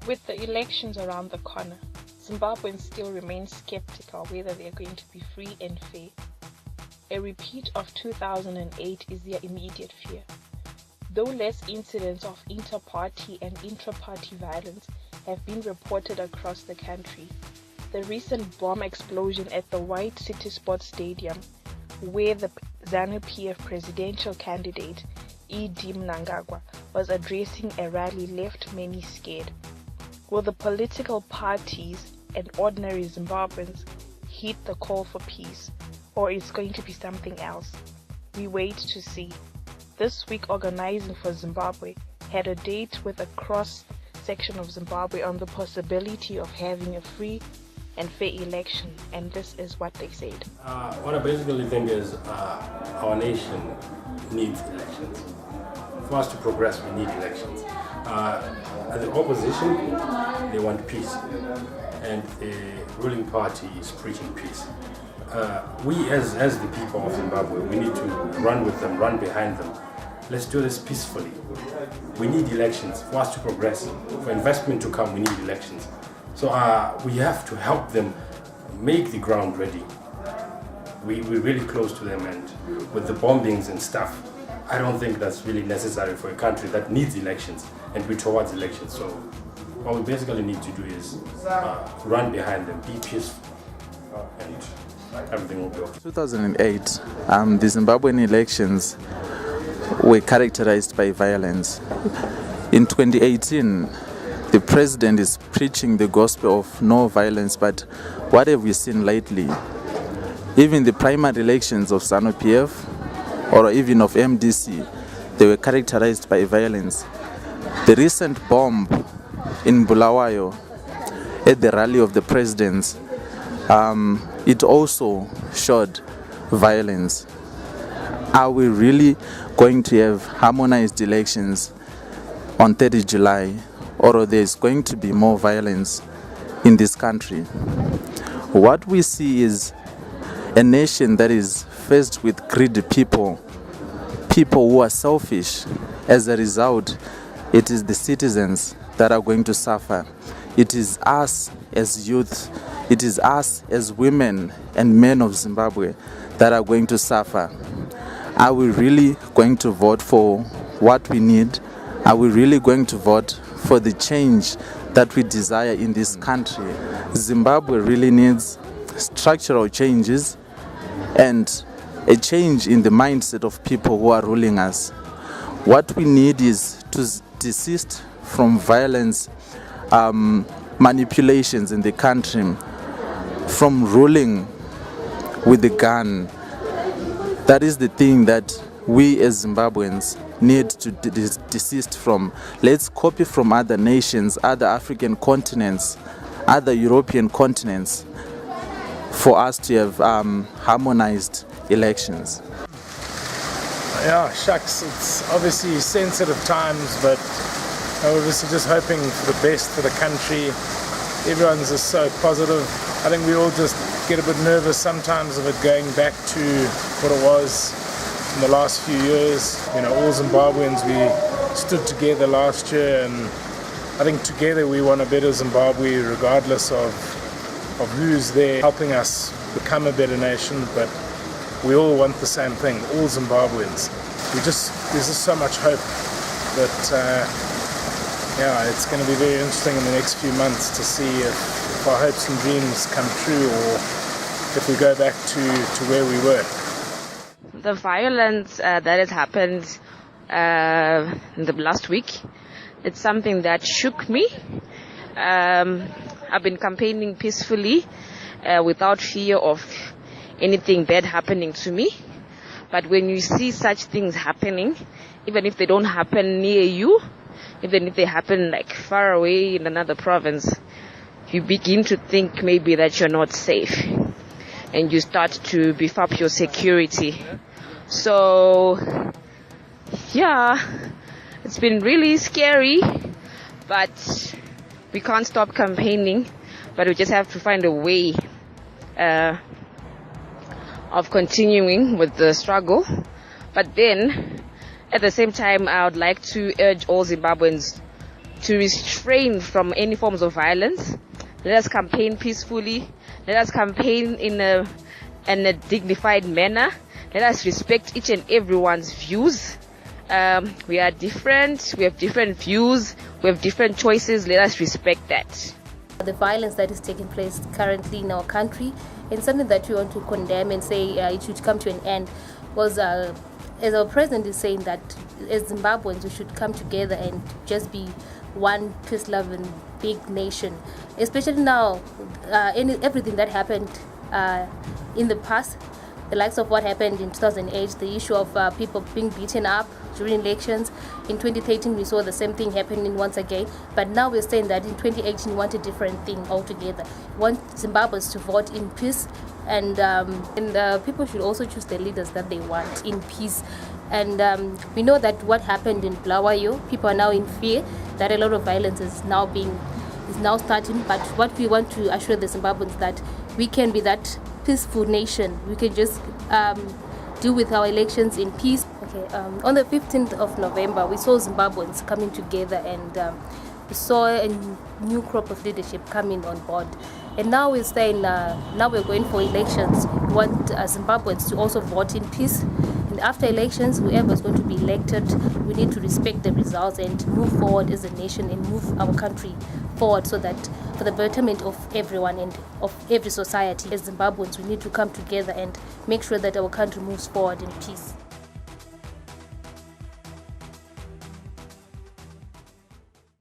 With the elections around the corner, Zimbabweans still remain skeptical whether they are going to be free and fair. A repeat of 2008 is their immediate fear. Though less incidents of inter-party and intra-party violence have been reported across the country, the recent bomb explosion at the White City Sports Stadium, where the Zanu PF Presidential candidate ED Mnangagwa was addressing a rally, left many scared. Will the political parties and ordinary Zimbabweans heed the call for peace, or is it going to be something else? We wait to see. This week, Organizing for Zimbabwe had a date with a cross-section of Zimbabwe on the possibility of having a free and fair election, and this is what they said. What I basically think is our nation needs elections. For us to progress, we need elections. The opposition, they want peace, and the ruling party is preaching peace. We as the people of Zimbabwe, we need to run with them, run behind them. Let's do this peacefully. We need elections for us to progress. For investment to come, we need elections. So we have to help them make the ground ready. We're really close to them, and with the bombings and stuff, I don't think that's really necessary for a country that needs elections and be towards elections. So what we basically need to do is run behind them, be peaceful, and everything will be okay. 2008, the Zimbabwean elections were characterized by violence. In 2018, the president is preaching the gospel of no violence, but what have we seen lately? Even the primary elections of Zanu PF or even of MDC, they were characterized by violence. The recent bomb in Bulawayo at the rally of the presidents, it also showed violence. Are we really going to have harmonized elections on 30 July, or there's going to be more violence in this country? What we see is a nation that is faced with greedy people who are selfish. As a result, it is the citizens that are going to suffer. It is us as youth, it is us as women and men of Zimbabwe that are going to suffer. Are we really going to vote for what we need? Are we really going to vote for the change that we desire in this country? Zimbabwe really needs structural changes and a change in the mindset of people who are ruling us. What we need is to desist from violence, manipulations in the country, from ruling with the gun. That is the thing that we as Zimbabweans need to desist from. Let's copy from other nations, other African continents, other European continents, for us to have harmonized elections. Yeah, shucks, it's obviously sensitive times, but obviously just hoping for the best for the country. Everyone's just so positive. I think we all just get a bit nervous sometimes of it going back to what it was in the last few years. You know, all Zimbabweans, we stood together last year, and I think together we want a better Zimbabwe regardless of who's there helping us become a better nation. But we all want the same thing, all Zimbabweans. There's just so much hope that it's going to be very interesting in the next few months to see if our hopes and dreams come true, or if we go back to where we were. The violence that has happened in the last week, it's something that shook me. I've been campaigning peacefully without fear of anything bad happening to me. But when you see such things happening, even if they don't happen near you, even if they happen like far away in another province, you begin to think maybe that you're not safe, and you start to beef up your security. So yeah, it's been really scary, but we can't stop campaigning, but we just have to find a way of continuing with the struggle. But then at the same time, I would like to urge all Zimbabweans to restrain from any forms of violence. Let us campaign peacefully. Let us campaign in a dignified manner. Let us respect each and everyone's views. We are different. We have different views. We have different choices. Let us respect that. The violence that is taking place currently in our country, and something that we want to condemn and say it should come to an end, was as our president is saying, that as Zimbabweans we should come together and just be one peace-loving big nation. Especially now, everything that happened in the past, the likes of what happened in 2008, the issue of people being beaten up during elections. In 2013, we saw the same thing happening once again. But now we're saying that in 2018, we want a different thing altogether. We want Zimbabweans to vote in peace, and people should also choose the leaders that they want in peace. And we know that what happened in Bulawayo, people are now in fear that a lot of violence is now starting. But what we want to assure the Zimbabweans that we can be that peaceful nation. We can just deal with our elections in peace. Okay. On the 15th of November, we saw Zimbabweans coming together, and we saw a new crop of leadership coming on board. And now we're saying, now we're going for elections. We want Zimbabweans to also vote in peace. And after elections, whoever is going to be elected, we need to respect the results and move forward as a nation and move our country forward, so that for the betterment of everyone and of every society, as Zimbabweans, we need to come together and make sure that our country moves forward in peace.